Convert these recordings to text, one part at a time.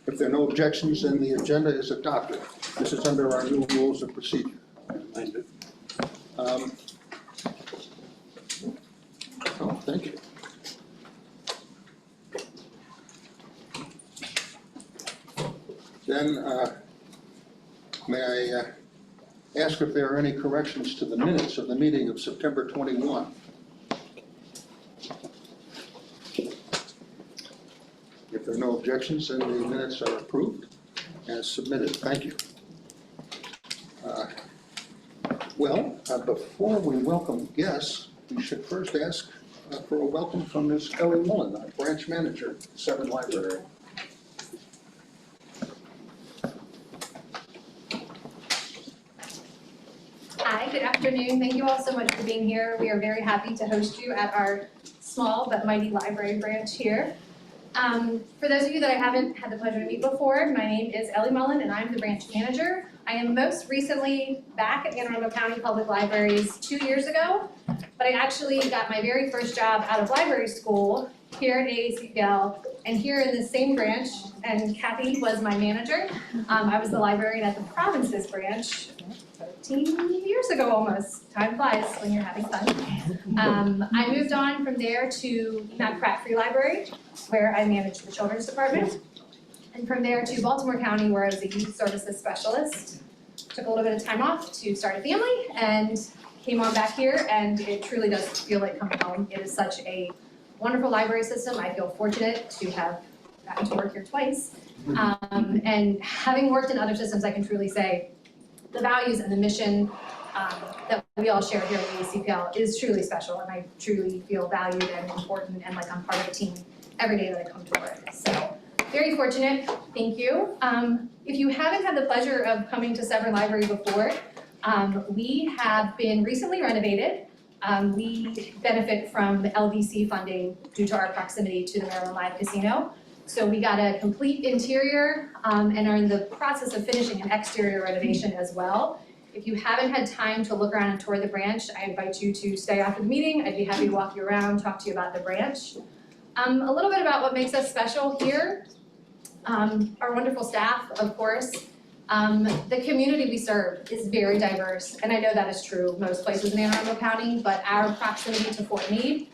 If there are no objections, then the agenda is adopted. This is under our new rules of procedure. Oh, thank you. Then, may I ask if there are any corrections to the minutes of the meeting of September 21? If there are no objections, then the minutes are approved as submitted. Thank you. Before we welcome guests, we should first ask for a welcome from Ms. Ellie Mullen, our branch manager at Severn Library. Hi, good afternoon. Thank you all so much for being here. We are very happy to host you at our small but mighty library branch here. For those of you that I haven't had the pleasure to meet before, my name is Ellie Mullen and I'm the branch manager. I am most recently back at Anne Arundel County Public Libraries 2 years ago, but I actually got my very first job out of library school here at AACPL and here in the same branch, and Kathy was my manager. I was the librarian at the Provinces branch 13 years ago almost. Time flies when you're having fun. I moved on from there to Matt Pratt Free Library, where I managed the children's department. And from there to Baltimore County, where I was a youth services specialist. Took a little bit of time off to start a family and came on back here, and it truly does feel like coming home. It is such a wonderful library system. I feel fortunate to have gotten to work here twice. And having worked in other systems, I can truly say the values and the mission that we all share here at AACPL is truly special, and I truly feel valued and important and like I'm part of a team every day that I come to work. So very fortunate, thank you. If you haven't had the pleasure of coming to Severn Library before, we have been recently renovated. We benefit from LVC funding due to our proximity to the Maryland Live Casino. So we got a complete interior and are in the process of finishing an exterior renovation as well. If you haven't had time to look around and tour the branch, I invite you to stay after the meeting. I'd be happy to walk you around, talk to you about the branch. A little bit about what makes us special here. Our wonderful staff, of course. The community we serve is very diverse, and I know that is true most places in Anne Arundel County, but our proximity to Fort Meade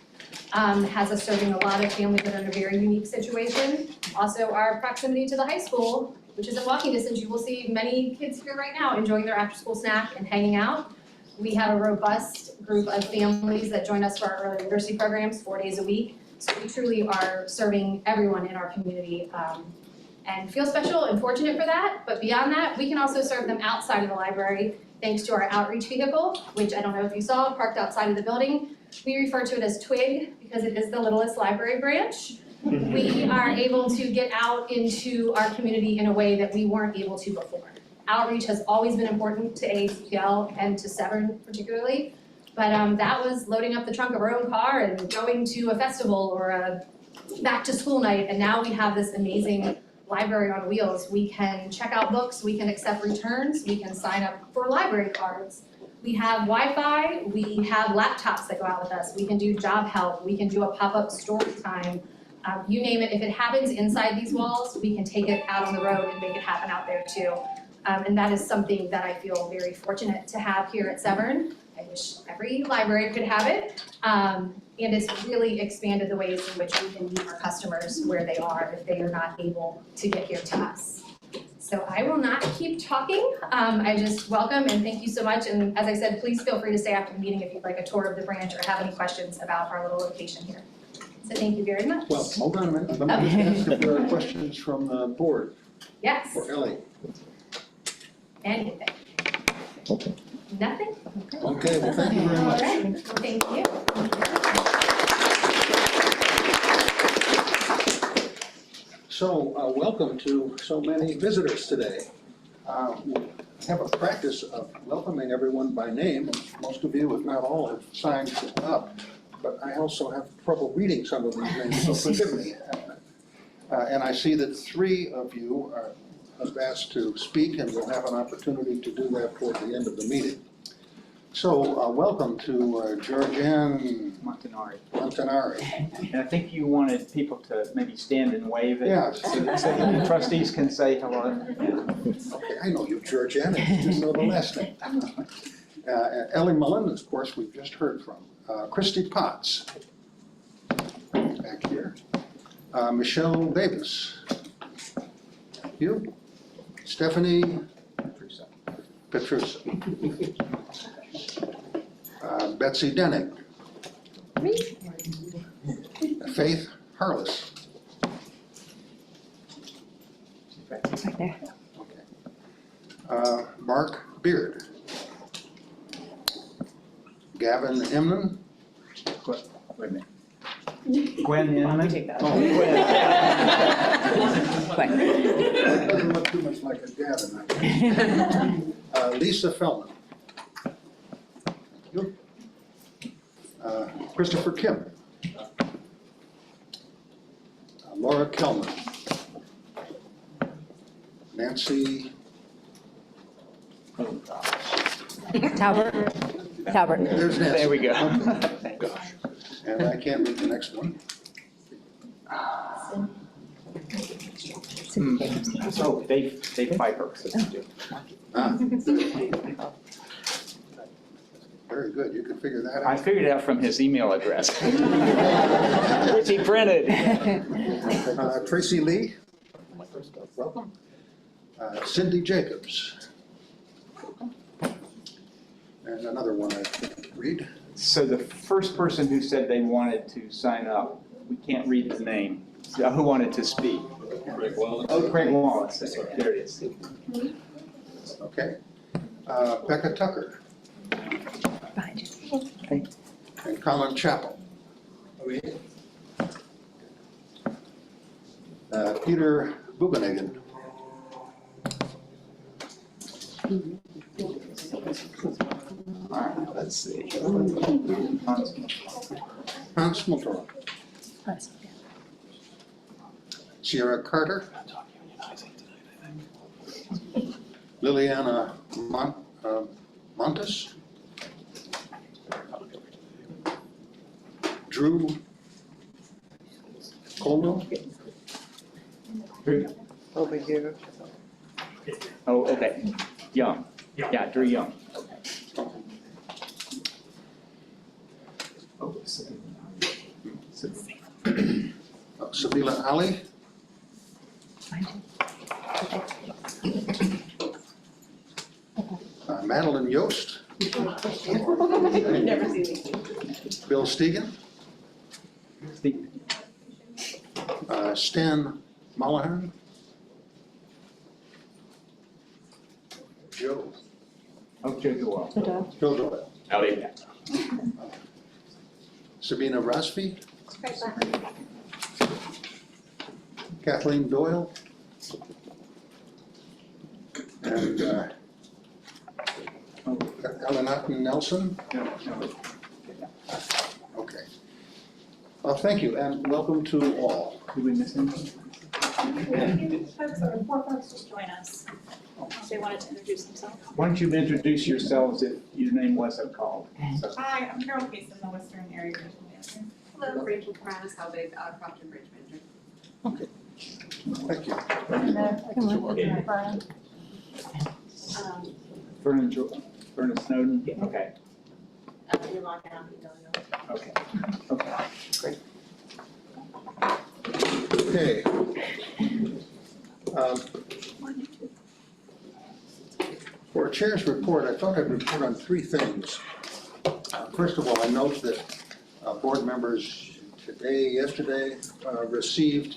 has us serving a lot of families that are in a very unique situation. Also, our proximity to the high school, which is in walking distance, you will see many kids here right now enjoying their after-school snack and hanging out. We have a robust group of families that join us for our early literacy programs 4 days a week. So we truly are serving everyone in our community and feel special and fortunate for that. But beyond that, we can also serve them outside of the library thanks to our outreach vehicle, which I don't know if you saw, parked outside of the building. We refer to it as TWIG because it is the littlest library branch. We are able to get out into our community in a way that we weren't able to before. Outreach has always been important to AACPL and to Severn particularly, but that was loading up the trunk of our own car and going to a festival or a back to school night, and now we have this amazing library on wheels. We can check out books, we can accept returns, we can sign up for library cards. We have Wi-Fi, we have laptops that go out with us, we can do job help, we can do a pop-up story time. You name it, if it happens inside these walls, we can take it out on the road and make it happen out there too. And that is something that I feel very fortunate to have here at Severn. I wish every library could have it. And it's really expanded the ways in which we can meet our customers where they are if they are not able to get here to us. So I will not keep talking. I just welcome and thank you so much. And as I said, please feel free to stay after the meeting if you'd like a tour of the branch or have any questions about our little location here. So thank you very much. Well, hold on a minute. Let me just ask if there are questions from the board. Yes. For Ellie. Anything? Okay. Nothing? Okay, well, thank you very much. All right, well, thank you. So, welcome to so many visitors today. We have a practice of welcoming everyone by name. Most of you, if not all, have signed up, but I also have trouble reading some of these names, so forgive me. And I see that 3 of you have asked to speak, and we'll have an opportunity to do that toward the end of the meeting. So, welcome to Georgianne Montanari. Montanari. And I think you wanted people to maybe stand and wave it. Yes. So that the trustees can say hello. Okay, I know you, Georgianne, I just know the last name. Ellie Melendez, of course, we've just heard from. Christy Potts, back here. Michelle Davis. Thank you. Stephanie Petrusa. Betsy Denning. Faith Harless. Right there. Okay. Mark Beard. Gavin Emnon. Wait a minute. Gwen Inman. Oh, Quick. that doesn't look too much like a Gavin. Lisa Feldman. Thank you. Christopher Kim. Laura Kelman. Nancy Talbert. Talbert. There's Nancy. There we go. Okay, gosh. And I can't read the next one. Oh, Dave Piper. Ah. Very good, you can figure that I out. figured it out from his email address, which he printed. Tracy Lee. Welcome. Cindy Jacobs. And another one I can't read. So the first person who said they wanted to sign up, we can't read the name. So who wanted to speak? Craig Wallace. Oh, Craig Wallace. There it is. Okay. Becca Tucker Behind you. and Colin Chappell. Peter Bubenhagen. All right, let's see. Hans Multor. Sierra Carter. Liliana Montes. Drew Colwell. Over here. Oh, okay. Young. Yeah, Drew Young. Oh, Sabila Ali. Madeline Yost. Never seen these. Bill Stegan. Stan Mollahan. Joe. Oh, Joe Doyle. Joe Doyle. Howdy. Sabina Rasfi. Kathleen Doyle. And Ellen Nelson. Okay. Thank you and welcome to all. Did we miss anything? Four folks just join us. They wanted to introduce themselves. Why don't you introduce yourselves if your name wasn't called? So- Hi, I'm Carol Case, I'm the Western Area Regional Manager. Hello, Rachel Kraus, Howbig, Crofton Bridge Manager. Thank you. Vernon Snowden? Okay, You're locked out, you don't know. okay, okay. Okay. For a chair's report, I thought I'd report on three things. First of all, I note that board members today, yesterday, received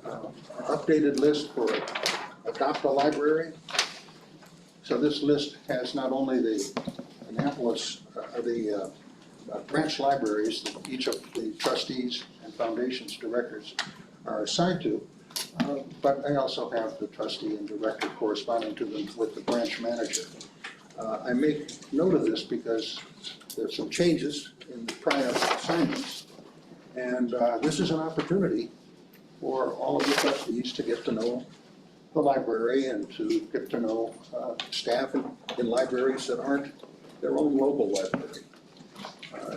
an updated list for Adopt a Library. So this list has not only the Annapolis, the branch libraries that each of the trustees and foundations directors are assigned to, but I also have the trustee and director corresponding to them with the branch manager. I make note of this because there's some changes in the prior assignments, and this is an opportunity for all of the trustees to get to know the library and to get to know staff in libraries that aren't their own local library.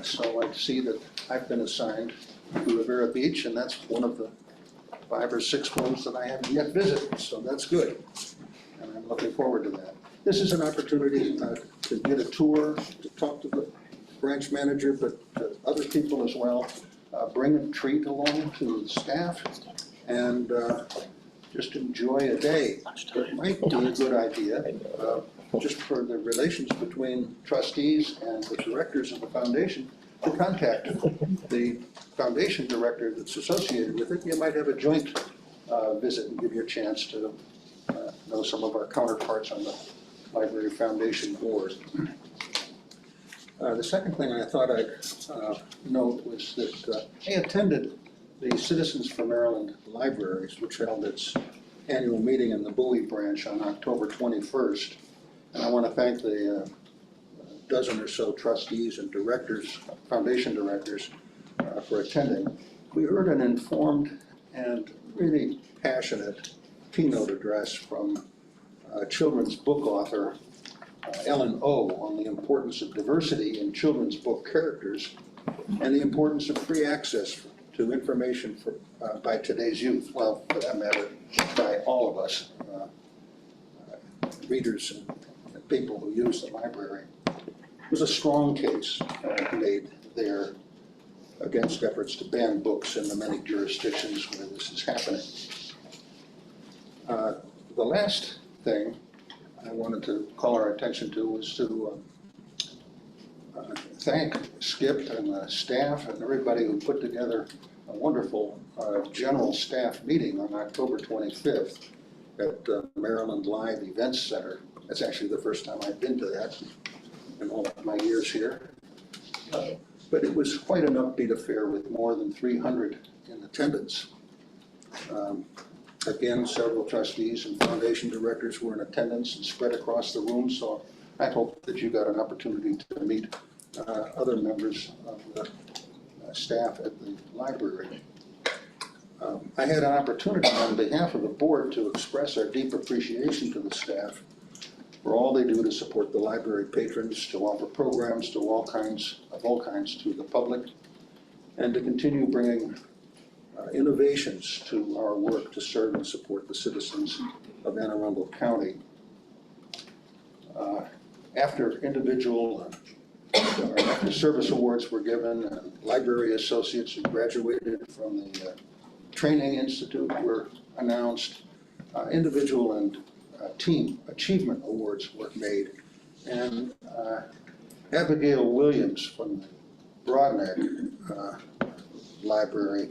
So I see that I've been assigned to Rivera Beach, and that's one of the 5 or 6 ones that I haven't yet visited, so that's good. And I'm looking forward to that. This is an opportunity to get a tour, to talk to the branch manager, but to other people as well. Bring a treat along to the staff and just enjoy a day. It might be a good idea, just for the relations between trustees and the directors of the foundation, to contact the foundation director that's associated with it. You might have a joint visit and give you a chance to know some of our counterparts on the Library Foundation board. The second thing I thought I'd note was that I attended the Citizens for Maryland Libraries, which held its annual meeting in the Bowie branch on October 21st. And I want to thank the dozen or so trustees and directors, foundation directors, for attending. We heard an informed and really passionate keynote address from children's book author Ellen O. on the importance of diversity in children's book characters and the importance of free access to information by today's youth, well, for that matter, by all of us, readers and people who use the library. It was a strong case made there against efforts to ban books in the many jurisdictions where this is happening. The last thing I wanted to call our attention to was to thank Skip and the staff and everybody who put together a wonderful general staff meeting on October 25th at Maryland Live Events Center. That's actually the first time I've been to that in all of my years here. But it was quite an upbeat affair with more than 300 in attendance. Again, several trustees and foundation directors were in attendance and spread across the room, so I hope that you got an opportunity to meet other members of the staff at the library. I had an opportunity on behalf of the board to express our deep appreciation to the staff for all they do to support the library patrons, to offer programs to all kinds to the public, and to continue bringing innovations to our work to serve and support the citizens of Anne Arundel County. After individual after service awards were given, and library associates who graduated from the Training Institute were announced, individual and team achievement awards were made, and Abigail Williams from the Broadneck Library,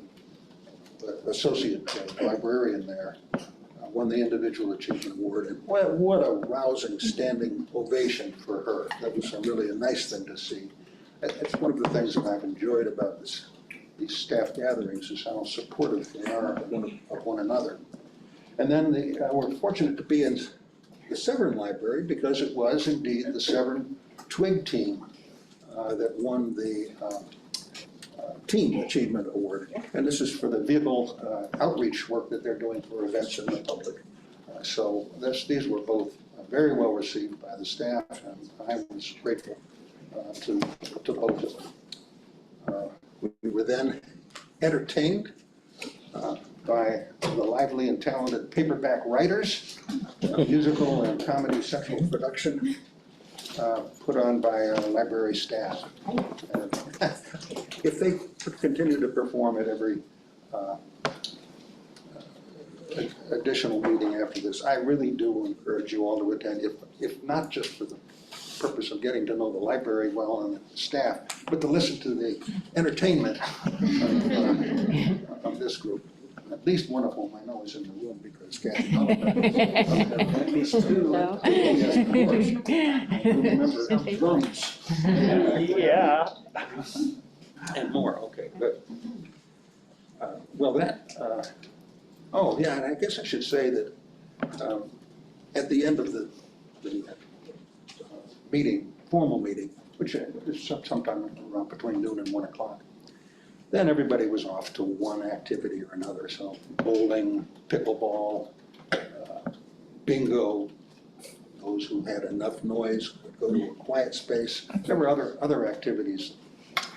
the associate librarian there, won the individual achievement award, and what a rousing standing ovation for her. That was really a nice thing to see. That's one of the things that I've enjoyed about these staff gatherings, is how supportive they are of one another. And then we're fortunate to be in the Severn Library because it was indeed the Severn Twig team that won the Team Achievement Award. And this is for the vehicle outreach work that they're doing for events in the public. So these were both very well received by the staff, and I was grateful to both of them. We were then entertained by the lively and talented Paperback Writers, a musical and comedy central production put on by library staff. If they continue to perform at every additional meeting after this, I really do encourage you all to attend, if not just for the purpose of getting to know the library well and the staff, but to listen to the entertainment of this group. At least one of whom I know is in the room because Kathy at least two. No. Yes, of course. I remember drums. Yeah. And more, okay, good. Well, oh yeah, and I guess I should say that at the end of the meeting, formal meeting, which is sometime around between noon and 1 o'clock, then everybody was off to one activity or another. So bowling, pickleball, bingo, the those who had enough noise could go to a quiet space. There were other activities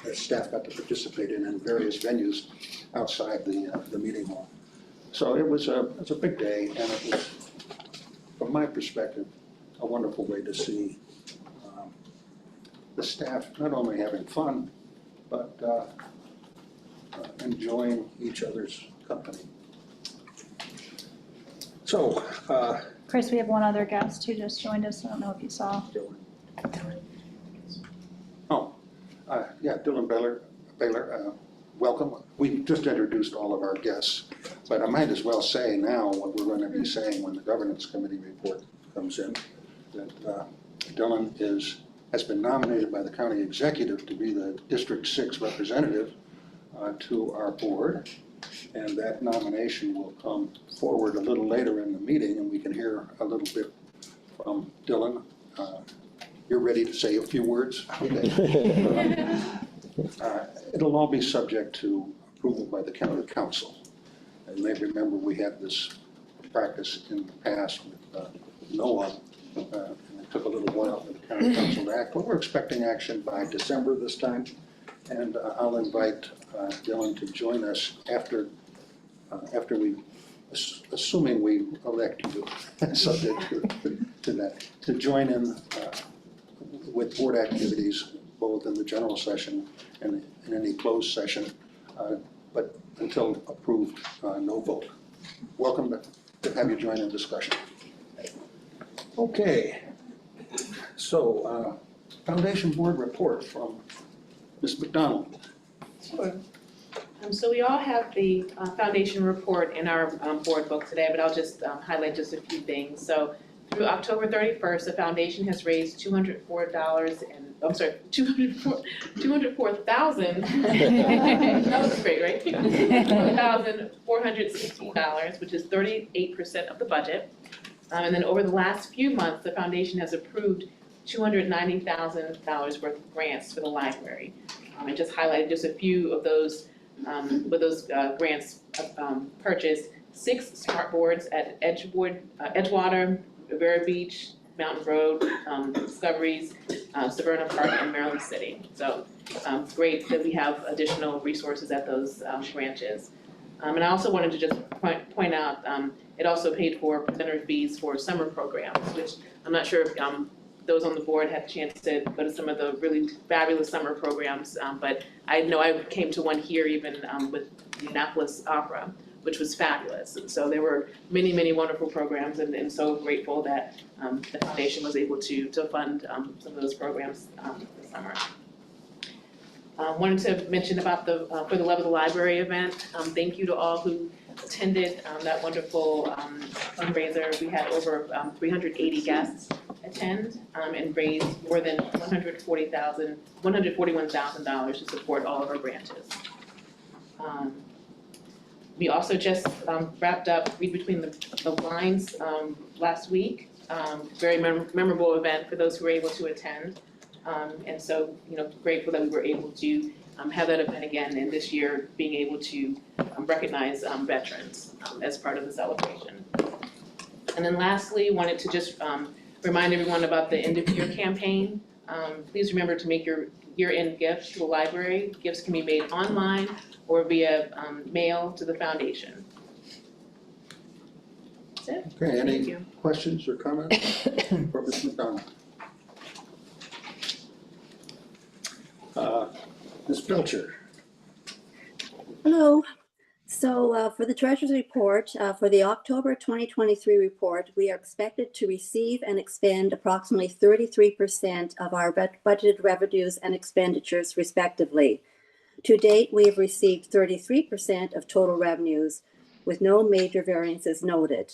that staff got to participate in various venues outside the meeting hall. So it was a big day, and it was, from my perspective, a wonderful way to see the staff not only having fun, but enjoying each other's company. So, Chris, we have one other guest who just joined us. I don't know if you saw. Dylan Baylor, welcome. We just introduced all of our guests, but I might as well say now what we're going to be saying when the governance committee report comes in, that Dylan has been nominated by the county executive to be the District 6 representative to our board, and that nomination will come forward a little later in the meeting, and we can hear a little bit from Dylan. You're ready to say a few words? Okay. It'll all be subject to approval by the county council. And you may remember we had this practice in the past with NOAA, and it took a little while for the county council to act, but we're expecting action by December this time. And I'll invite Dylan to join us after we, assuming we elect you, subject to that, to join in with board activities, both in the general session and in any closed session, but until approved, no vote. Welcome to have you join in discussion. Okay, so Foundation Board report from Ms. McDonald. Sure. So we all have the foundation report in our board book today, but I'll just highlight just a few things. So through October 31st, the foundation has raised $204,000. That was great, right? $204,460, which is 38% of the budget. And then over the last few months, the foundation has approved $290,000 worth of grants for the library. I just highlighted just a few of those, with those grants purchased. 6 smart boards at Edgewater, Rivera Beach, Mountain Road, Discoveries, Severna Park, and Maryland City. So great that we have additional resources at those branches. And I also wanted to just point out, it also paid for presenter fees for summer programs, which I'm not sure if those on the board had a chance to go to some of the really fabulous summer programs, but I know I came to one here even with the Annapolis Opera, which was fabulous. And so there were many, many wonderful programs, and so grateful that the foundation was able to fund some of those programs this summer. Wanted to mention about the For the Love of the Library event. Thank you to all who attended that wonderful fundraiser. We had over 380 guests attend and raised more than $141,000 to support all of our branches. We also just wrapped up Read Between the Lines last week. Very memorable event for those who were able to attend. And so, grateful that we were able to have that event again, and this year being able to recognize veterans as part of the celebration. And then lastly, wanted to just remind everyone about the end of year campaign. Please remember to make your year-end gifts to the library. Gifts can be made online or via mail to the foundation. That's it. Okay, Thank any you. questions or comments for Ms. McDonald? Ms. Belcher. Hello. So for the Treasurer's Report, for the October 2023 report, we are expected to receive and expend approximately 33% of our budgeted revenues and expenditures respectively. To date, we have received 33% of total revenues with no major variances noted.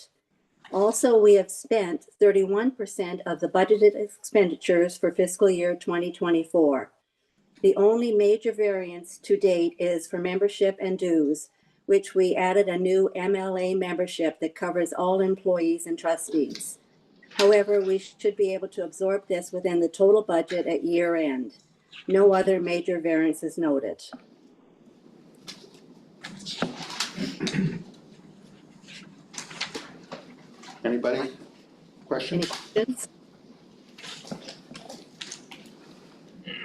Also, we have spent 31% of the budgeted expenditures for fiscal year 2024. The only major variance to date is for membership and dues, which we added a new MLA membership that covers all employees and trustees. However, we should be able to absorb this within the total budget at year end. No other major variances noted. Anybody? Any Questions? questions?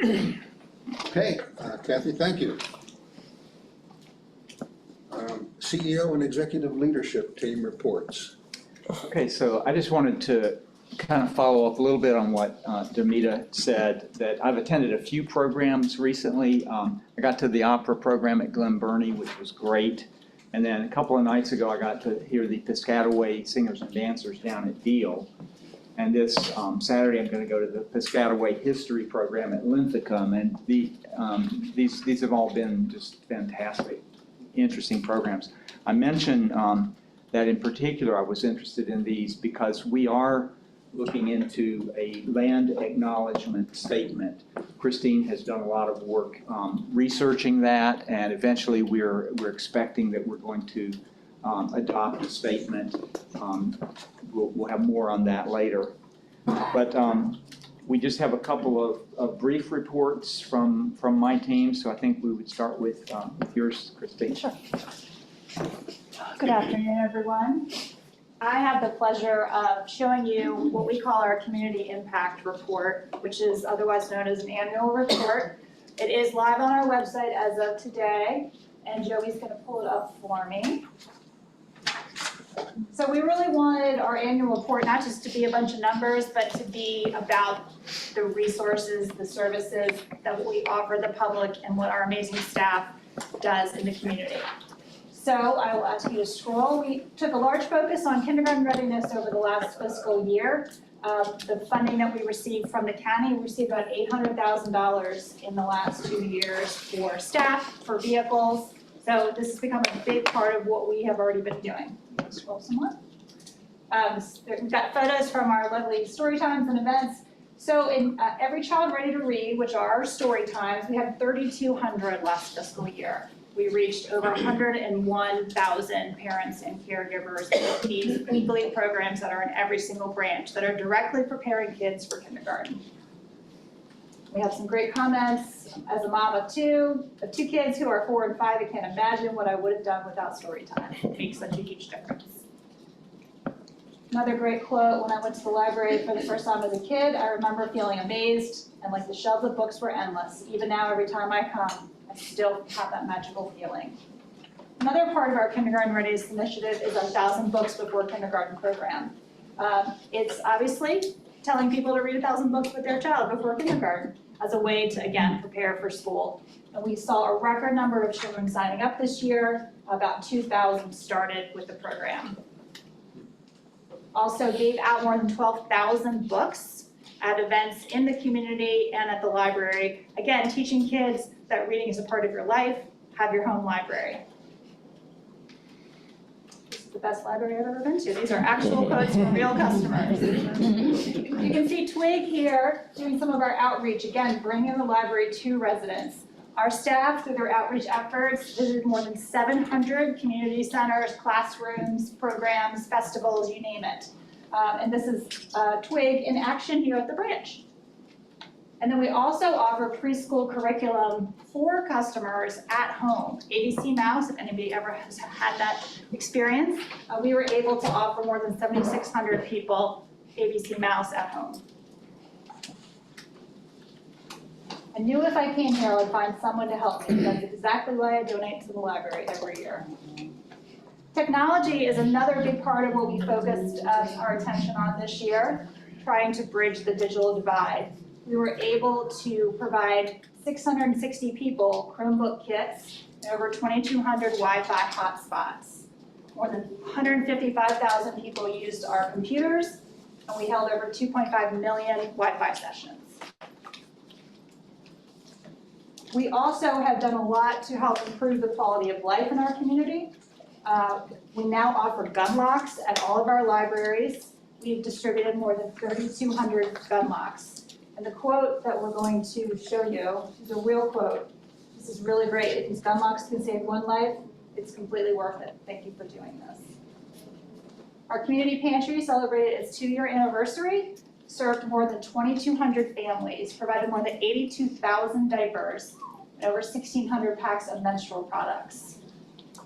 Okay, Kathy, thank you. CEO and executive leadership team reports. Okay, so I just wanted to kind of follow up a little bit on what Demita said, that I've attended a few programs recently. I got to the opera program at Glen Burnie, which was great. And then a couple of nights ago, I got to hear the Piscataway Singers and Dancers down at Deal. And this Saturday, I'm going to go to the Piscataway History program at Linthicum. And these have all been just fantastic, interesting programs. I mentioned that in particular I was interested in these because we are looking into a land acknowledgement statement. Christine has done a lot of work researching that, and eventually we're expecting that we're going to adopt a statement. We'll have more on that later. But we just have a couple of brief reports from my team, so I think we would start with yours, Christine. Sure. Good afternoon, everyone. I have the pleasure of showing you what we call our Community Impact Report, which is otherwise known as an annual report. It is live on our website as of today, and Joey's going to pull it up for me. So we really wanted our annual report not just to be a bunch of numbers, but to be about the resources, the services that we offer the public and what our amazing staff does in the community. So I will ask you to scroll. We took a large focus on kindergarten readiness over the last fiscal year. The funding that we received from the county, we received about $800,000 in the last 2 years for staff, for vehicles. So this has become a big part of what we have already been doing. Scroll some more. We've got photos from our lovely story times and events. So in Every Child Ready to Read, which are our story times, we had 3,200 last fiscal year. We reached over 101,000 parents and caregivers with these weekly programs that are in every single branch that are directly preparing kids for kindergarten. We have some great comments. As a mom of two kids who are 4 and 5, I can't imagine what I would have done without story time. It makes such a huge difference. Another great quote, when I went to the library for the first time as a kid, I remember feeling amazed and like the shelves of books were endless. Even now, every time I come, I still have that magical feeling. Another part of our Kindergarten Readiness Initiative is our 1,000 Books Before Kindergarten program. It's obviously telling people to read 1,000 books with their child before kindergarten as a way to, again, prepare for school. And we saw a record number of children signing up this year. About 2,000 started with the program. Also gave out more than 12,000 books at events in the community and at the library. Again, teaching kids that reading is a part of your life. Have your home library. This is the best library I've ever been to. These are actual quotes from real customers. You can see Twig here doing some of our outreach, again, bringing the library to residents. Our staff, through their outreach efforts, visited more than 700 community centers, classrooms, programs, festivals, you name it. And this is Twig in action here at the branch. And then we also offer preschool curriculum for customers at home. ABC Mouse, if anybody ever has had that experience, we were able to offer more than 7,600 people ABC Mouse at home. I knew if I came here, I would find someone to help me. That's exactly why I donate to the library every year. Technology is another big part of what we focused our attention on this year, trying to bridge the digital divide. We were able to provide 660 people Chromebook kits and over 2,200 Wi-Fi hotspots. More than 155,000 people used our computers, and we held over 2.5 million Wi-Fi sessions. We also have done a lot to help improve the quality of life in our community. We now offer gun locks at all of our libraries. We've distributed more than 3,200 gun locks. And the quote that we're going to show you is a real quote. This is really great. If these gun locks can save one life, it's completely worth it. Thank you for doing this. Our community pantry celebrated its 2-year anniversary, served more than 2,200 families, provided more than 82,000 diapers, and over 1,600 packs of menstrual products.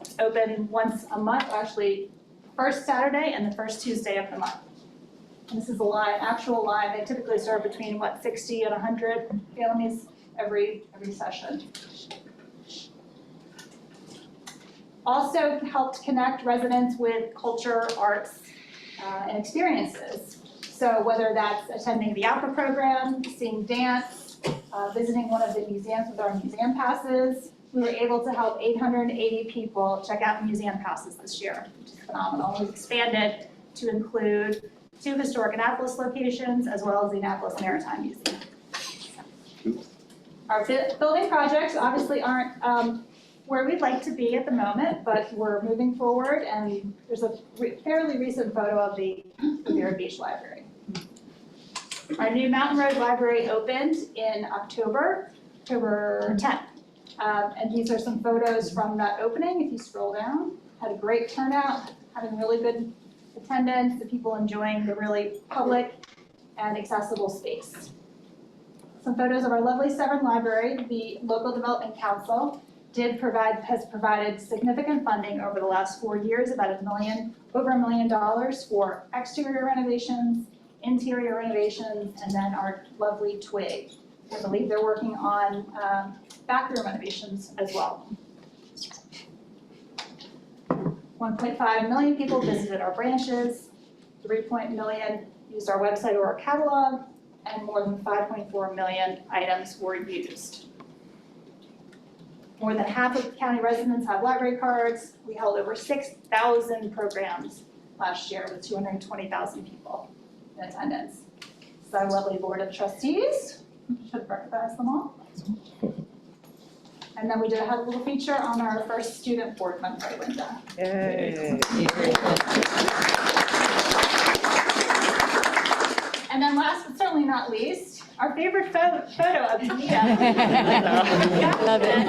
It's open once a month, actually first Saturday and the first Tuesday of the month. And this is a line, actual line. They typically serve between 60 and 100 families every session. Also helped connect residents with culture, arts, and experiences. So whether that's attending the opera program, seeing dance, visiting one of the museums with our museum passes, we were able to help 880 people check out museum passes this year, which is phenomenal. We've expanded to include 2 historic Annapolis locations as well as the Annapolis Maritime Museum. Our building projects obviously aren't where we'd like to be at the moment, but we're moving forward, and there's a fairly recent photo of the Riviera Beach Library. Our new Mountain Road Library opened in October 10th. And these are some photos from that opening. If you scroll down, had a great turnout, having really good attendance, the people enjoying the really public and accessible space. Some photos of our lovely Severn Library. The Local Development Council has provided significant funding over the last 4 years, over $1 million for exterior renovations, interior renovations, and then our lovely Twig. I believe they're working on bathroom renovations as well. 1.5 million people visited our branches, 3 million used our website or our catalog, and more than 5.4 million items were used. More than half of county residents have library cards. We held over 6,000 programs last year with 220,000 people in attendance. So our lovely board of trustees, should recognize them all. And then we had a little feature on our first student board member, Linda. Yay. And then last but certainly not least, our favorite photo of Danita. Love it.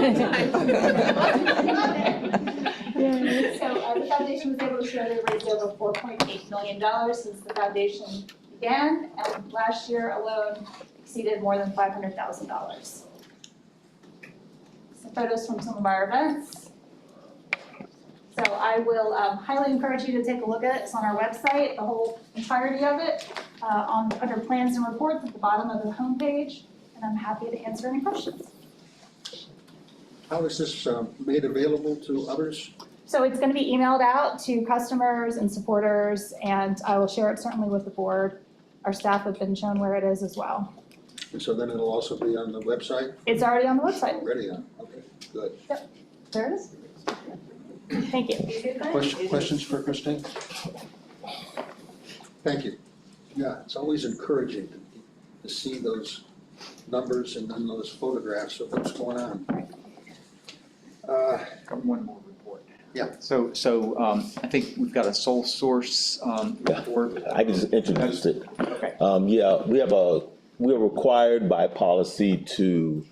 So the foundation was able to show they raised over $4.8 million since the foundation began, and last year alone exceeded more than $500,000. Some photos from some of our events. So I will highly encourage you to take a look at it. It's on our website, the whole entirety of it, under plans and reports at the bottom of the homepage, and I'm happy to answer any questions. How is this made available to others? So it's going to be emailed out to customers and supporters, and I will share it certainly with the board. Our staff have been shown where it is as well. And so then it'll also be on the website? It's already on the website. Already on, okay, good. There it is. Thank you. Questions for Christine? Thank you. Yeah, it's always encouraging to see those numbers and then those photographs of what's going on. Got one more report. Yeah. So I think we've got a sole source report. I can just introduce it. Okay. We are required by policy to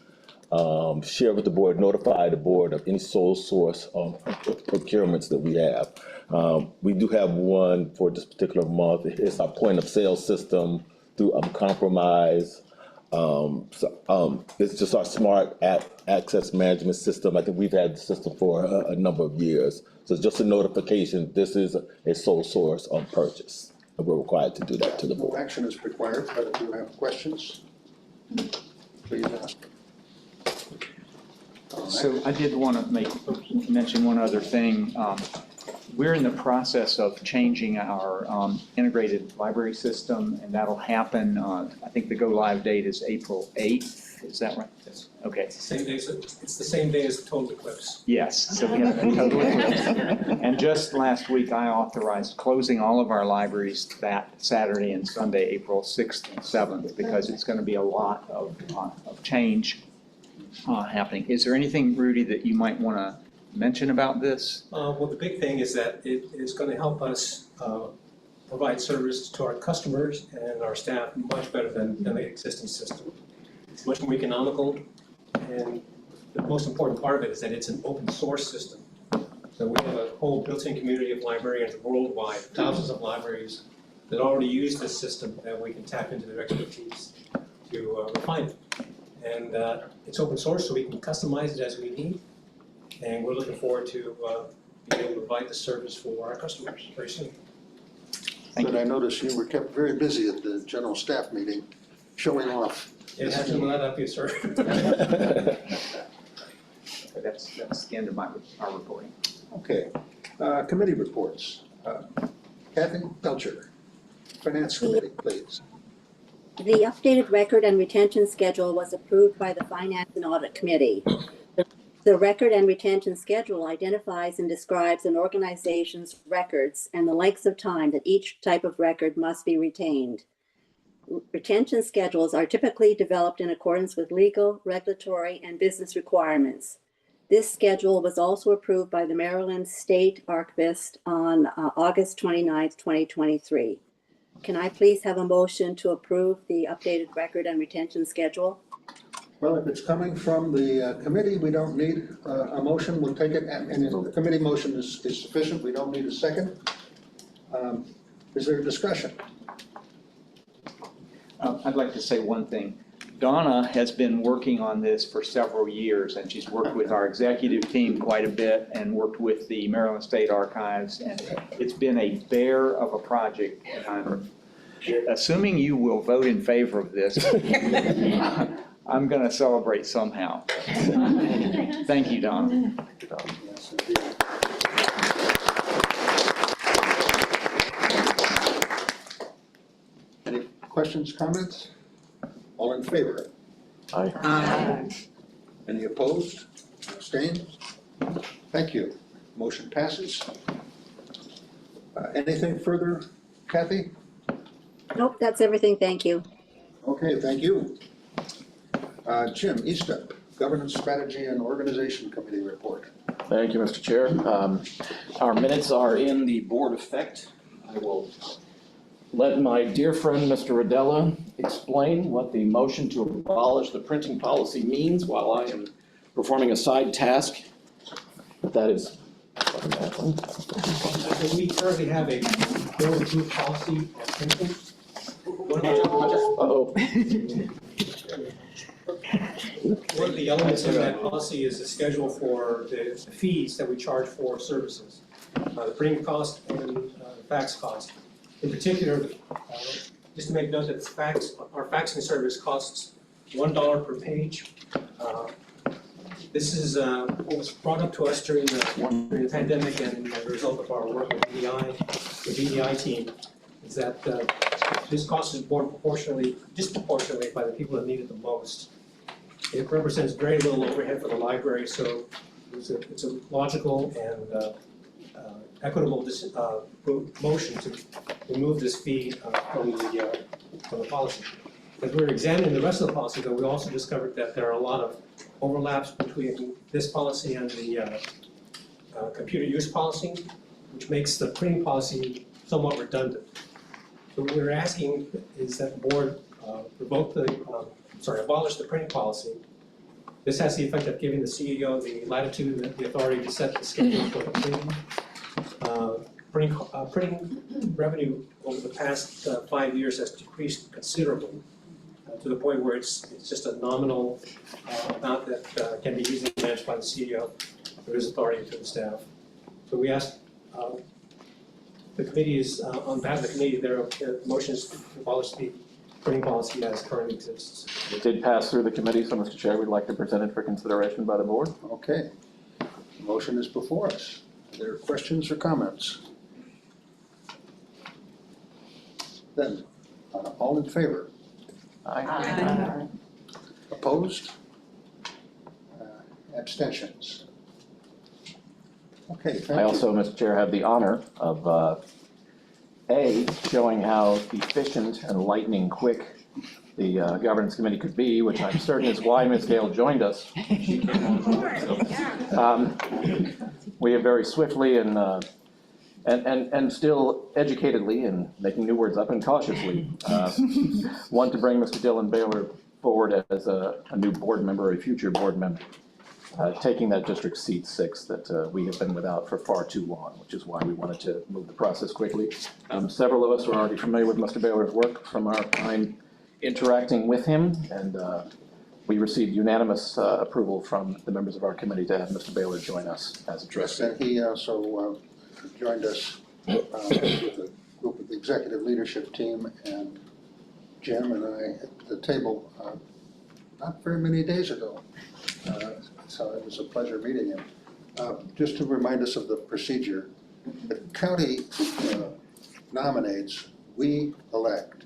share with the board, notify the board of any sole source procurements that we have. We do have one for this particular month. It's our point of sale system through Compromise. It's just our smart access management system. I think we've had the system for a number of years. So it's just a notification, this is a sole source on purchase. And we're required to do that to the No board. action is required, but if you have questions, please ask. All right. So I did want to mention one other thing. We're in the process of changing our integrated library system, and that'll happen, I think the go-live date is April 8th, is that right? Yes. Okay, Same day, so it's the same day as Total Eclipse. yes, so we have a total eclipse. And just last week, I authorized closing all of our libraries that Saturday and Sunday, April 6th and 7th, because it's going to be a lot of change happening. Is there anything, Rudy, that you might want to mention about this? Well, the big thing is that it is going to help us provide service to our customers and our staff much better than the existing system. It's much more economical, and the most important part of it is that it's an open source system. So we have a whole built-in community of librarians worldwide, thousands of libraries that already use this system, and we can tap into their expertise to refine it. And it's open source, so we can customize it as we need. And we're looking forward to being able to provide the service for our customers very soon. Thank But I noticed you were kept very busy at the general staff meeting, showing off It hasn't let up you, sir. That's the end of our reporting. Okay, committee reports. Kathy Belcher, Finance Committee, please. The updated record and retention schedule was approved by the Finance and Audit Committee. The record and retention schedule identifies and describes an organization's records and the lengths of time that each type of record must be retained. Retention schedules are typically developed in accordance with legal, regulatory, and business requirements. This schedule was also approved by the Maryland State Archivist on August 29th, 2023. Can I please have a motion to approve the updated record and retention schedule? Well, if it's coming from the committee, we don't need a motion. We'll take it, and if the committee motion is sufficient, we don't need a second. Is there a discussion? I'd like to say one thing. Donna has been working on this for several years, and she's worked with our executive team quite a bit and worked with the Maryland State Archives, and it's been a bear of a project. And I'm assuming you will vote in favor of this. I'm going to celebrate somehow. Thank you, Donna. Yes, indeed. Any questions, comments? All in favor? Aye. Any opposed? Abstained? Thank you. Motion passes. Anything further, Kathy? Nope, that's everything. Thank you. Okay, thank you. Jim Eastup, Governance Strategy and Organization Committee report. Thank you, Mr. Chair. Our minutes are in the board effect. I will let my dear friend, Mr. Rodella, explain what the motion to abolish the printing policy means while I am performing a side task. But that is So we currently have a board approved policy on printing. Uh-oh. One of the elements of that policy is the schedule for the fees that we charge for services. The printing cost and the fax cost. In particular, just to make note that our faxing service costs $1 per page. This is what was brought up to us during the pandemic and as a result of our work with the BEI team, is that this cost is borne disproportionately by the people that need it the most. It represents very little overhead for the library, so it's a logical and equitable motion to remove this fee from the policy. As we were examining the rest of the policy, though, we also discovered that there are a lot of overlaps between this policy and the computer use policy, which makes the printing policy somewhat redundant. So what we're asking is that the board abolish the printing policy. This has the effect of giving the CEO the latitude and the authority to set the schedule for the printing. Printing revenue over the past 5 years has decreased considerably to the point where it's just a nominal amount that can be easily managed by the CEO through his authority to the staff. So we ask the committee is on behalf of the committee, their motion is to abolish the printing policy as currently exists. It did pass through the committee, so Mr. Chair, we'd like to present it for consideration by the board. Okay. The motion is before us. Are there questions or comments? Then, all in favor? Aye. Opposed? Abstentions? Okay, thank you. I also, Mr. Chair, have the honor of showing how efficient and lightning quick the governance committee could be, which I'm certain is why Ms. Gale joined us. We have very swiftly and still educatedly, and making new words up, and cautiously want to bring Mr. Dylan Baylor forward as a new board member, a future board member, taking that district seat 6 that we have been without for far too long, which is why we wanted to move the process quickly. Several of us are already familiar with Mr. Baylor's work from our time interacting with him, and we received unanimous approval from the members of our committee to have Mr. Baylor join us as a Yes, trustee. and he also joined us with a group of the executive leadership team, and Jim and I at the table not very many days ago. So it was a pleasure meeting him. Just to remind us of the procedure, the county nominates, we elect.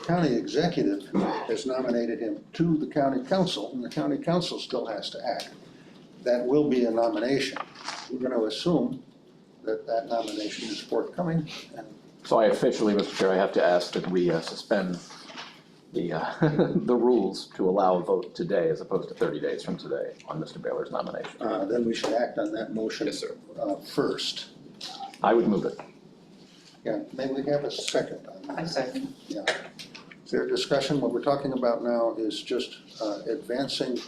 County executive has nominated him to the county council, and the county council still has to act. That will be a nomination. We're going to assume that that nomination is forthcoming, and So I officially, Mr. Chair, I have to ask that we suspend the, the rules to allow a vote today as opposed to 30 days from today on Mr. Baylor's nomination. then we should act on that motion Yes, sir. First. I would move it. Yeah, may we have a second on that? I second. Yeah. Is there discussion? What we're talking about now is just advancing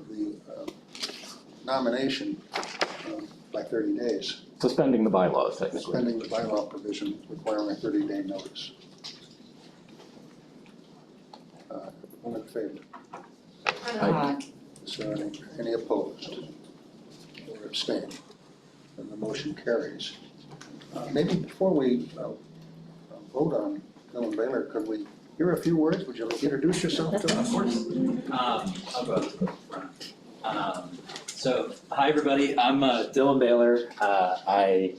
the nomination by 30 days, Suspending the bylaws technically. suspending the bylaw provision requiring a 30-day notice. All in favor? Is there any opposed or abstained? And the motion carries. Maybe before we vote on Dylan Baylor, could we hear a few words? Would you introduce yourself to us? Of course. I'll go to the front. So, hi everybody, I'm Dylan Baylor. I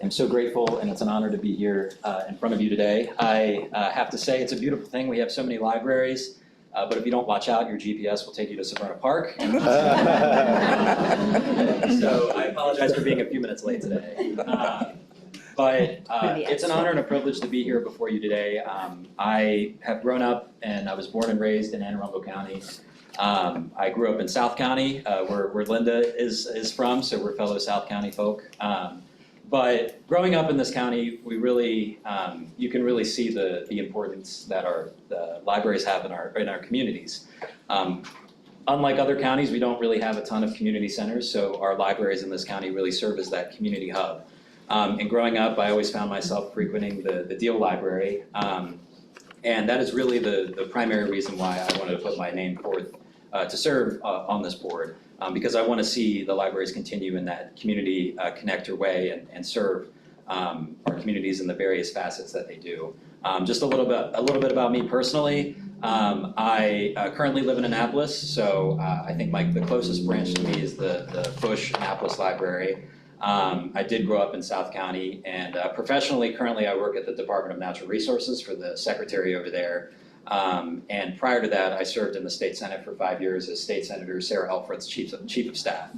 am so grateful and it's an honor to be here in front of you today. I have to say it's a beautiful thing. We have so many libraries, but if you don't watch out, your GPS will take you to Severna Park. So I apologize for being a few minutes late today. But it's an honor and a privilege to be here before you today. I have grown up and I was born and raised in Anne Arundel County. I grew up in South County, where Linda is from, so we're fellow South County folk. But growing up in this county, we really, you can really see the importance that the libraries have in our communities. Unlike other counties, we don't really have a ton of community centers, so our libraries in this county really serve as that community hub. And growing up, I always found myself frequenting the Deal Library, and that is really the primary reason why I wanted to put my name forth to serve on this board, because I want to see the libraries continue in that community connector way and serve our communities in the various facets that they do. Just a little bit about me personally. I currently live in Annapolis, so I think the closest branch to me is the Bush Annapolis Library. I did grow up in South County, and professionally, currently I work at the Department of Natural Resources for the secretary over there. And prior to that, I served in the state senate for 5 years as State Senator Sarah Elfreth's chief of staff,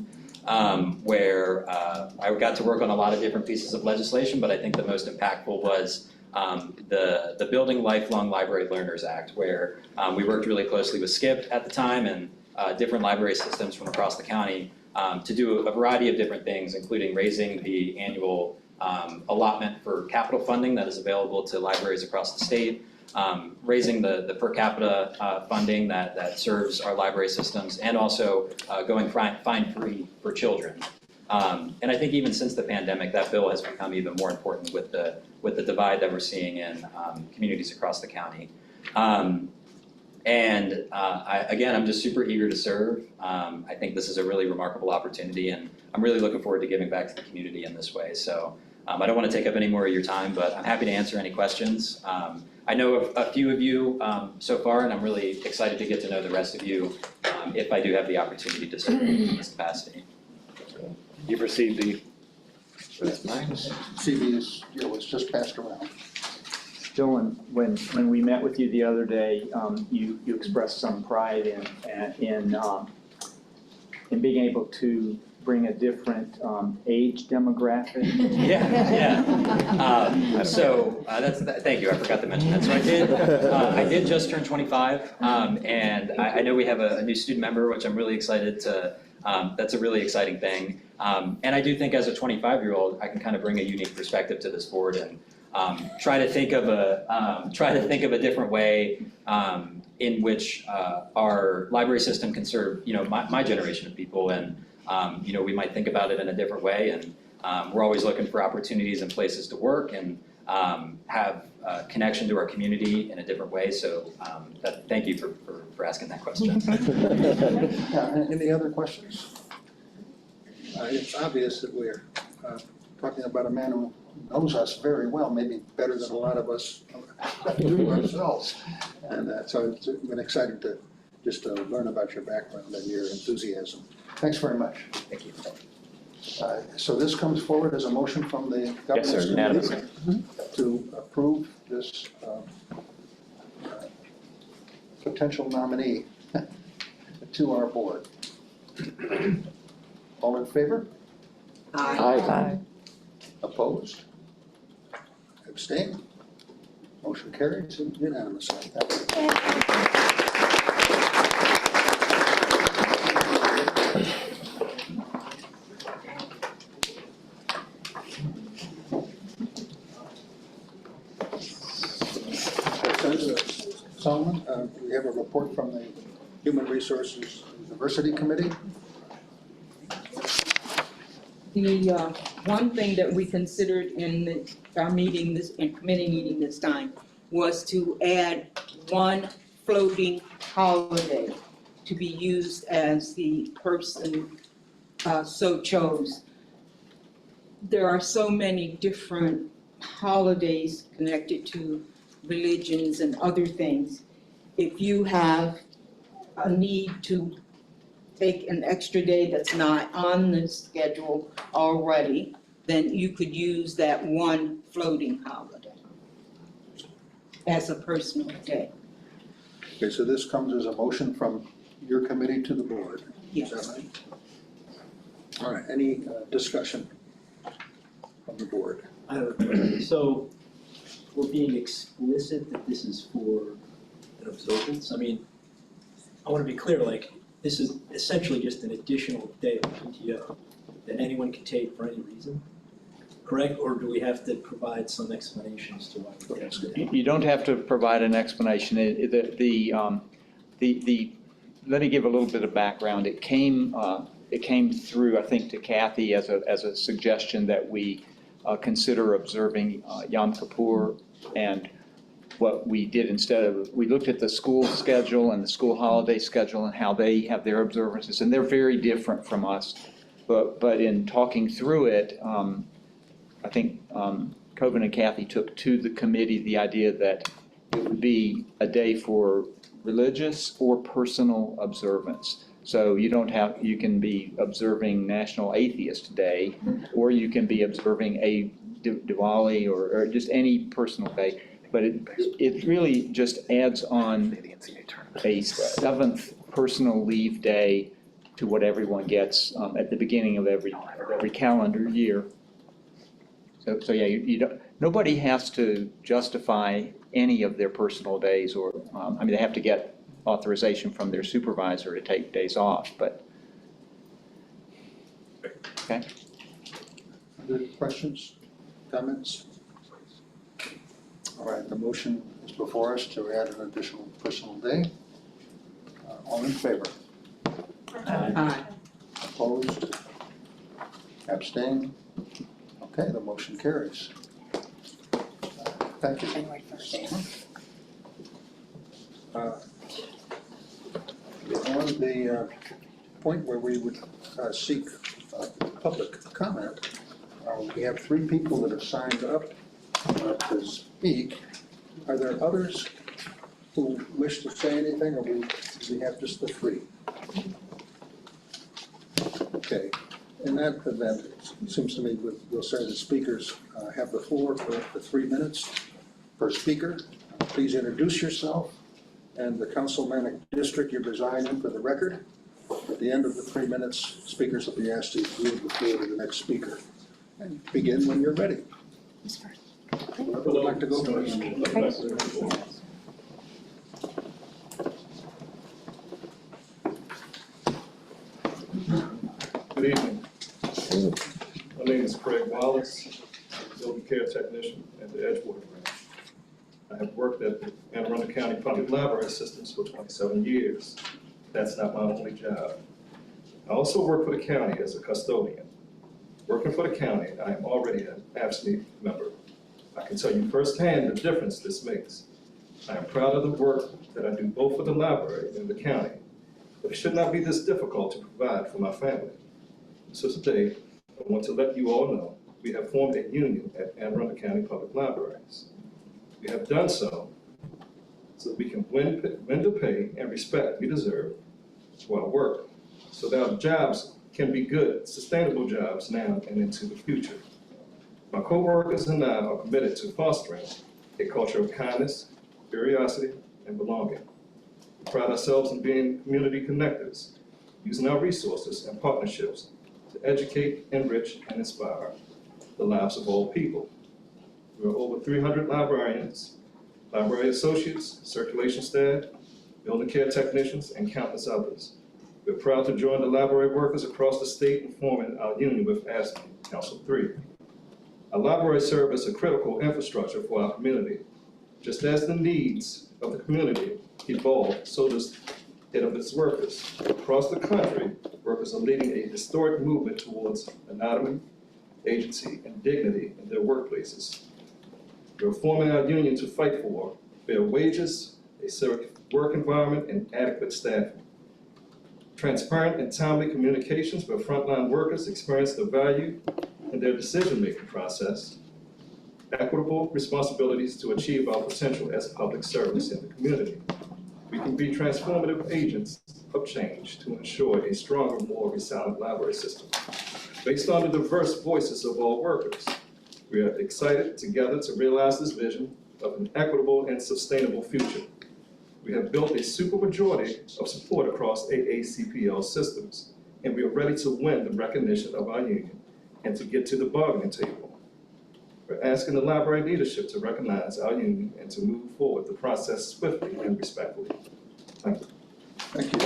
where I got to work on a lot of different pieces of legislation, but I think the most impactful was the Building Lifelong Library Learners Act, where we worked really closely with SCIP at the time and different library systems from across the county to do a variety of different things, including raising the annual allotment for capital funding that is available to libraries across the state, raising the per capita funding that serves our library systems, and also going fine-free for children. And I think even since the pandemic, that bill has become even more important with the divide that we're seeing in communities across the county. Again, I'm just super eager to serve. I think this is a really remarkable opportunity, and I'm really looking forward to giving back to the community in this way. So I don't want to take up any more of your time, but I'm happy to answer any questions. I know a few of you so far, and I'm really excited to get to know the rest of you if I do have the opportunity to serve in this capacity. You've received the CVs, was just passed around. Dylan, when we met with you the other day, you expressed some pride in being able to bring a different age demographic. Yeah. Thank you. I forgot to mention that. So I did just turn 25, and I know we have a new student member, which I'm really excited to. That's a really exciting thing. And I do think as a 25-year-old, I can kind of bring a unique perspective to this board and try to think of a different way in which our library system can serve, my generation of people, and we might think about it in a different way, and we're always looking for opportunities and places to work and have connection to our community in a different way. So thank you for asking that question. Yeah, any other questions? It's obvious that we're talking about a man who knows us very well, maybe better than a lot of us do ourselves. And so it's been exciting to just learn about your background and your enthusiasm. Thanks very much. Thank you. So this comes forward as a motion from the Yes, governance sir, committee unanimously. to approve this potential nominee to our board. All in favor? Aye. Opposed? Abstained? Motion carries unanimously. Thank you. Solomon, we have a report from the Human Resources and Diversity Committee. The one thing that we considered in our meeting, in committee meeting this time, was to add one floating holiday to be used as the person so chose. There are so many different holidays connected to religions and other things. If you have a need to take an extra day that's not on the schedule already, then you could use that one floating holiday as a personal day. Okay, so this comes as a motion from your committee to the board. Yes. Is that right? All right, any discussion from the board? So we're being explicit that this is for an observance? I mean, I want to be clear, like, this is essentially just an additional day of PTO that anyone can take for any reason, correct? Or do we have to provide some explanation as to why we get it? You don't have to provide an explanation. Let me give a little bit of background. It came through, I think, to Kathy as a suggestion that we consider observing Yom Kippur, and what we did instead of, we looked at the school schedule and the school holiday schedule and how they have their observances, and they're very different from us. But in talking through it, I think Coben and Kathy took to the committee the idea that it would be a day for religious or personal observance. So you can be observing National Atheist Day, or you can be observing a Diwali or just any personal day. But it really just adds on a seventh personal leave day to what everyone gets at the beginning of every calendar year. So yeah, you don't, nobody has to justify any of their personal days, or I mean, they have to get authorization from their supervisor to take days off, but okay. Other questions, comments? All right, the motion is before us to add an additional personal day. All in favor? Aye. Opposed? Abstained? Okay, the motion carries. Thank you. On the point where we would seek public comment, we have 3 people that have signed up to speak. Are there others who wish to say anything, or do we have just the 3? Okay, in that event, it seems to me we'll say the speakers have the floor for 3 minutes per speaker. Please introduce yourself and the councilmanic district you reside in for the record. At the end of the 3 minutes, speakers will be asked to yield the floor to the next speaker. And begin when you're ready. Whoever would like to go first. Good evening. My name is Craig Wallace, building care technician at the Edgewater branch. I have worked at the Anne Arundel County Public Library Systems for 27 years. That's not my only job. I also work for the county as a custodian. Working for the county, I am already an AFSCME member. I can tell you firsthand the difference this makes. I am proud of the work that I do both for the library and the county, but it should not be this difficult to provide for my family. So today, I want to let you all know we have formed a union at Anne Arundel County Public Libraries. We have done so we can win the pay and respect we deserve for our work, so that our jobs can be good, sustainable jobs now and into the future. My coworkers and I are committed to fostering a culture of kindness, curiosity, and belonging. We pride ourselves in being community connectors, using our resources and partnerships to educate, enrich, and inspire the lives of all people. There are over 300 librarians, library associates, circulation staff, building care technicians, and countless others. We're proud to join the library workers across the state in forming our union with AFSCME Council 3. Our library serves as a critical infrastructure for our community. Just as the needs of the community evolve, so does it of its workers. Across the country, workers are leading a historic movement towards autonomy, agency, and dignity in their workplaces. We're forming our union to fight for fair wages, a safe work environment, and adequate staffing. Transparent and timely communications where frontline workers experience the value in their decision-making process. Equitable responsibilities to achieve our potential as public service in the community. We can be transformative agents of change to ensure a stronger, more resilient library system. Based on the diverse voices of all workers, we are excited together to realize this vision of an equitable and sustainable future. We have built a supermajority of support across AACPL systems, and we are ready to win the recognition of our union and to get to the bargaining table. We're asking the library leadership to recognize our union and to move forward the process swiftly and respectfully. Thank you. Thank you.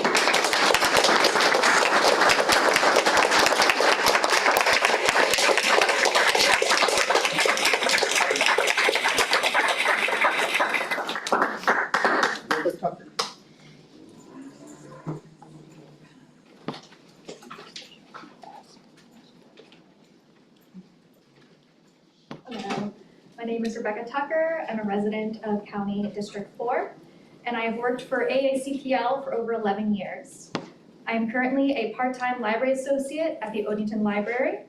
Hello, my name is Rebecca Tucker. I'm a resident of County District 4, and I have worked for AACPL for over 11 years. I am currently a part-time library associate at the Odenton Library.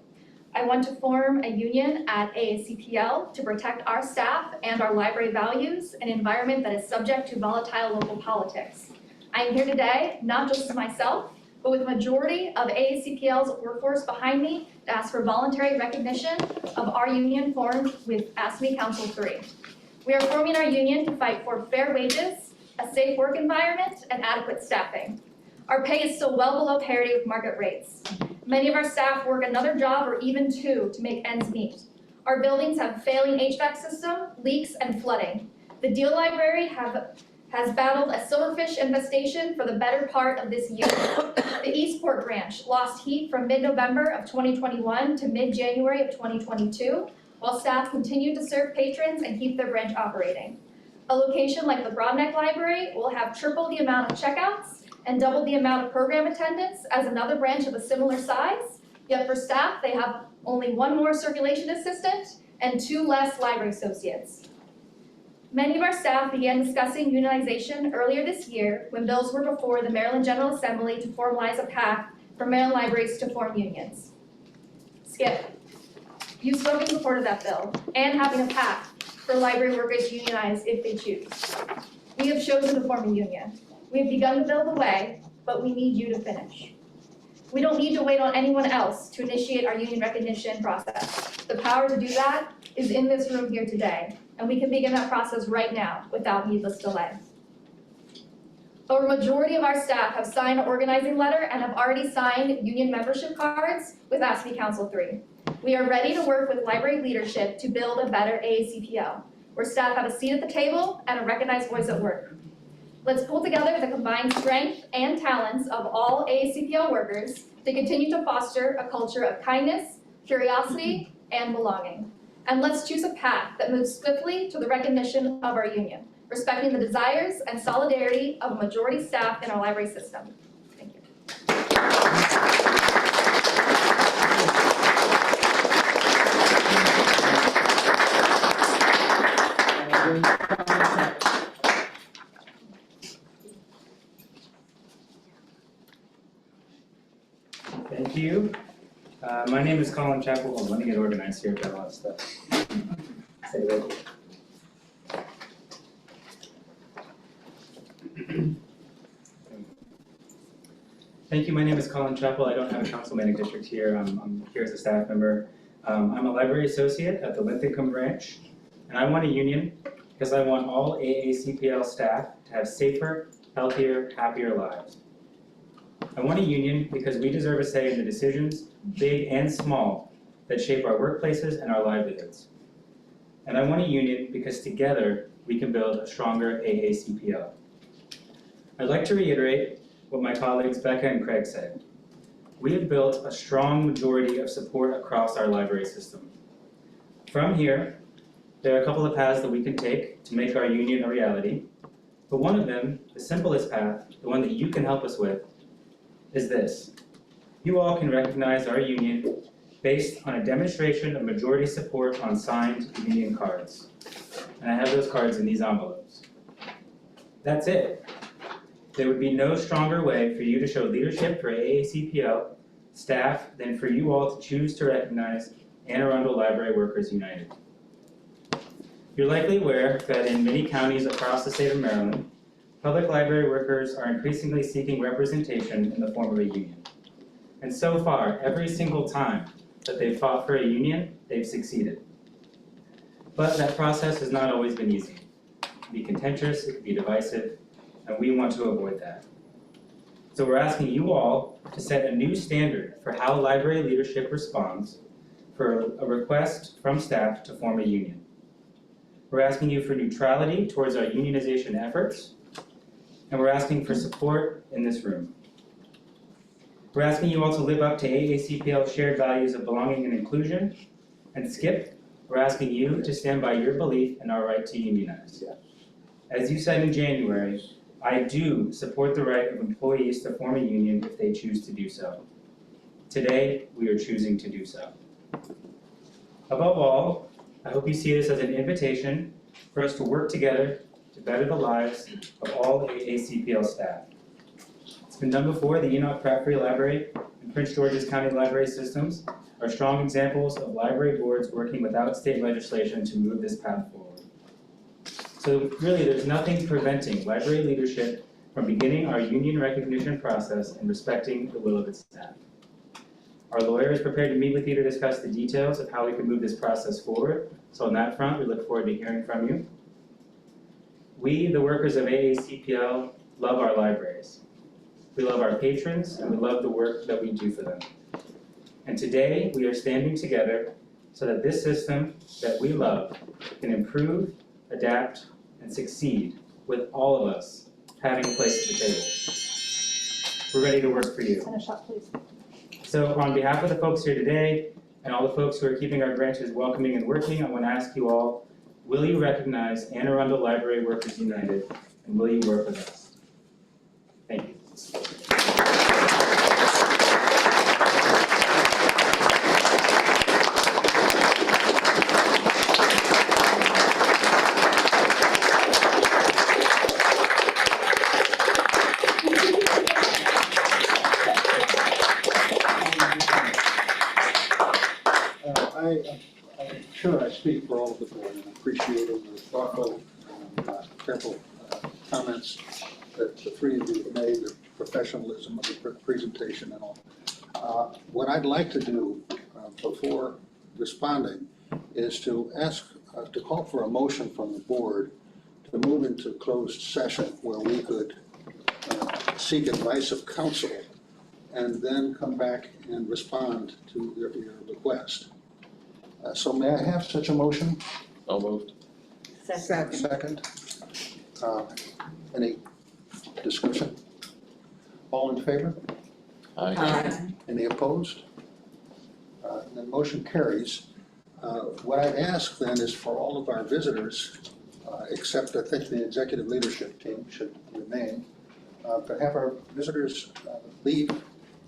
I want to form a union at AACPL to protect our staff and our library values in an environment that is subject to volatile local politics. I am here today, not just as myself, but with the majority of AACPL's workforce behind me to ask for voluntary recognition of our union formed with AFSCME Council 3. We are forming our union to fight for fair wages, a safe work environment, and adequate staffing. Our pay is still well below parity with market rates. Many of our staff work another job or even two to make ends meet. Our buildings have failing HVAC system, leaks, and flooding. The Deal Library has battled a silverfish infestation for the better part of this year. The Eastport branch lost heat from mid-November of 2021 to mid-January of 2022, while staff continued to serve patrons and keep their branch operating. A location like the Broadneck Library will have triple the amount of checkouts and double the amount of program attendance as another branch of a similar size, yet for staff, they have only one more circulation assistant and two less library associates. Many of our staff began discussing unionization earlier this year when bills were before the Maryland General Assembly to formalize a path for Maryland libraries to form unions. Skip, you spoke in support of that bill and having a path for library workers to unionize if they choose. We have chosen to form a union. We have begun to build the way, but we need you to finish. We don't need to wait on anyone else to initiate our union recognition process. The power to do that is in this room here today, and we can begin that process right now without needless delay. A majority of our staff have signed an organizing letter and have already signed union membership cards with AFSCME Council 3. We are ready to work with library leadership to build a better AACPL, where staff have a seat at the table and a recognized voice at work. Let's pull together the combined strength and talents of all AACPL workers to continue to foster a culture of kindness, curiosity, and belonging. And let's choose a path that moves swiftly to the recognition of our union, respecting the desires and solidarity of a majority staff in our library system. Thank you. Thank you. My name is Colin Chapel. Let me get organized here. Got a lot of stuff. Say that. Thank you. My name is Colin Chappell. I don't have a council manning district here. I'm here as a staff member. I'm a library associate at the Linthicum branch, and I want a union because I want all AACPL staff to have safer, healthier, happier lives. I want a union because we deserve a say in the decisions, big and small, that shape our workplaces and our livelihoods. And I want a union because together we can build a stronger AACPL. I'd like to reiterate what my colleagues Becca and Craig said. We have built a strong majority of support across our library system. From here, there are a couple of paths that we can take to make our union a reality, but one of them, the simplest path, the one that you can help us with, is this. You all can recognize our union based on a demonstration of majority support on signed union cards. And I have those cards in these envelopes. That's it. There would be no stronger way for you to show leadership for AACPL staff than for you all to choose to recognize Anne Arundel Library Workers United. You're likely aware that in many counties across the state of Maryland, public library workers are increasingly seeking representation in the form of a union. And so far, every single time that they've fought for a union, they've succeeded. But that process has not always been easy. It can be contentious, it can be divisive, and we want to avoid that. So we're asking you all to set a new standard for how library leadership responds for a request from staff to form a union. We're asking you for neutrality towards our unionization efforts, and we're asking for support in this room. We're asking you all to live up to AACPL's shared values of belonging and inclusion, and Skip, we're asking you to stand by your belief in our right to unionize. As you said in January, I do support the right of employees to form a union if they choose to do so. Today, we are choosing to do so. Above all, I hope you see this as an invitation for us to work together to better the lives of all AACPL staff. It's been done before. The Enoch Pratt Free Library and Prince George's County Library Systems are strong examples of library boards working without state legislation to move this path forward. So really, there's nothing preventing library leadership from beginning our union recognition process and respecting the will of its staff. Our lawyer is prepared to meet with you to discuss the details of how we can move this process forward. So on that front, we look forward to hearing from you. We, the workers of AACPL, love our libraries. We love our patrons, and we love the work that we do for them. And today, we are standing together so that this system that we love can improve, adapt, and succeed with all of us having a place at the table. We're ready to work for you. Finish up, please. So on behalf of the folks here today and all the folks who are keeping our branches welcoming and working, I want to ask you all, will you recognize Anne Arundel Library Workers United, and will you work with us? Thank you. I'm sure I speak for all of the board and appreciate the thoughtful and careful comments that the three of you have made, the professionalism of the presentation and all. What I'd like to do before responding is to ask, to call for a motion from the board to move into closed session where we could seek advice of counsel and then come back and respond to your request. So may I have such a motion? So moved. Second. Any discussion? All in favor? Aye. Any opposed? The motion carries. What I'd ask then is for all of our visitors, except I think the executive leadership team should remain, to have our visitors leave,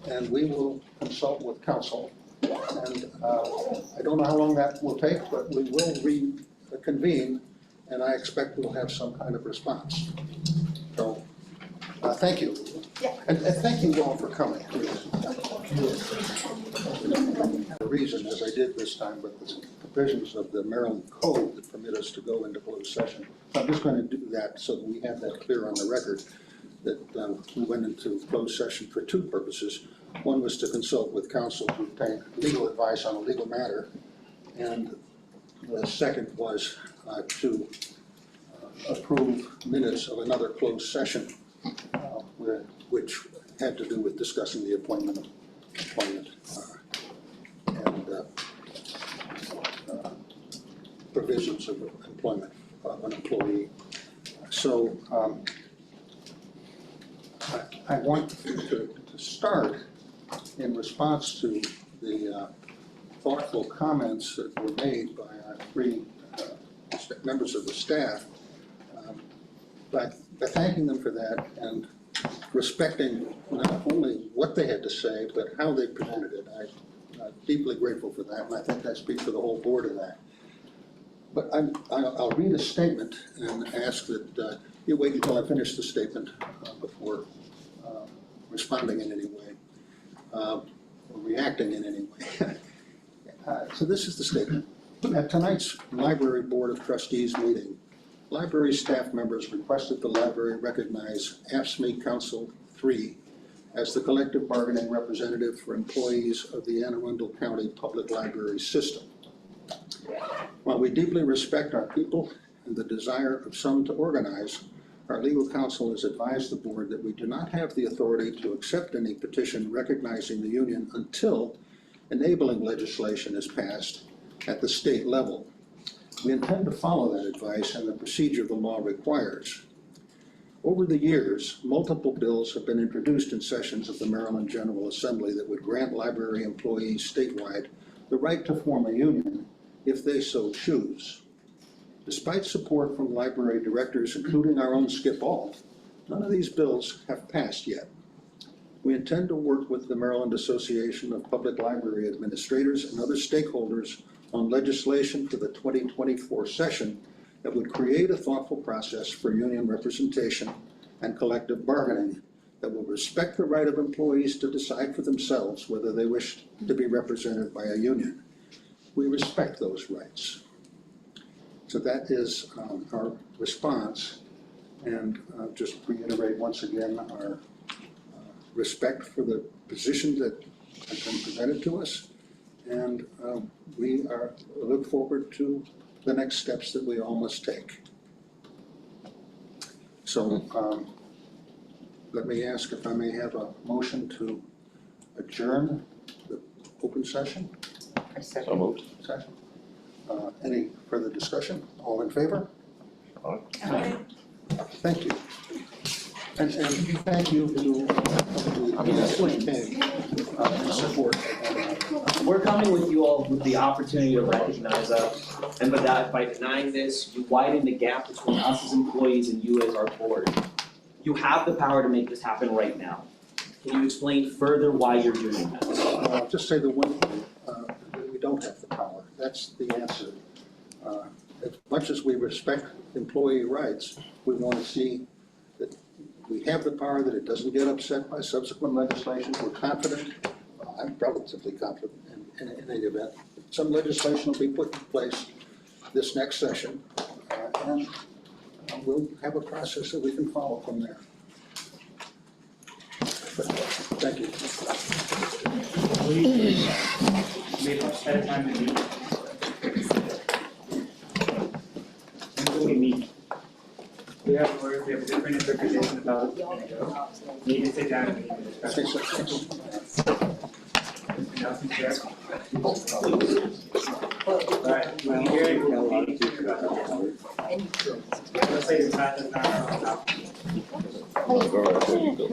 and we will consult with counsel. And I don't know how long that will take, but we will reconvene, and I expect we'll have some kind of response. So, thank you. Yeah. And thank you all for coming, please. The reason, as I did this time, but the provisions of the Maryland Code that permit us to go into closed session. So I'm just going to do that so that we have that clear on the record. that we went into closed session for two purposes. One was to consult with counsel to obtain legal advice on a legal matter, and the second was to approve minutes of another closed session, which had to do with discussing the appointment of employment and provisions of employment of an employee. So I want to start in response to the thoughtful comments that were made by our three members of the staff by thanking them for that and respecting not only what they had to say, but how they presented it. I'm deeply grateful for that, and I think I speak for the whole board in that. But I'll read a statement and ask that you wait until I finish the statement before responding in any way, or reacting in any way. So this is the statement. At tonight's Library Board of Trustees meeting, library staff members requested the library recognize AFSCME Council 3 as the collective bargaining representative for employees of the Anne Arundel County Public Library System. While we deeply respect our people and the desire of some to organize, our legal counsel has advised the board that we do not have the authority to accept any petition recognizing the union until enabling legislation is passed at the state level. We intend to follow that advice and the procedure the law requires. Over the years, multiple bills have been introduced in sessions of the Maryland General Assembly that would grant library employees statewide the right to form a union if they so choose. Despite support from library directors, including our own Skip Ault, none of these bills have passed yet. We intend to work with the Maryland Association of Public Library Administrators and other stakeholders on legislation for the 2024 session that would create a thoughtful process for union representation and collective bargaining that will respect the right of employees to decide for themselves whether they wish to be represented by a union. We respect those rights. So that is our response, and just reiterate once again our respect for the position that has been presented to us, and we look forward to the next steps that we all must take. So let me ask if I may have a motion to adjourn the open session. So moved. Second. Any further discussion? All in favor? Okay. Thank you. And thank you to the support. We're coming with you all with the opportunity to recognize us, and by denying this, you widen the gap between us as employees and you as our board. You have the power to make this happen right now. Can you explain further why you're doing this? I'll just say the one thing, we don't have the power. That's the answer. As much as we respect employee rights, we want to see that we have the power, that it doesn't get upset by subsequent legislation. We're confident, I'm relatively confident in any event, some legislation will be put in place this next session, and we'll have a process that we can follow from there. But, thank you. We have set a time to meet. When do we meet? We have a different interpretation about it. Need to sit down and meet and discuss it. Anything else in there? Alright, when you hear it, we'll meet. Let's say the path is not our own. All right, there you go.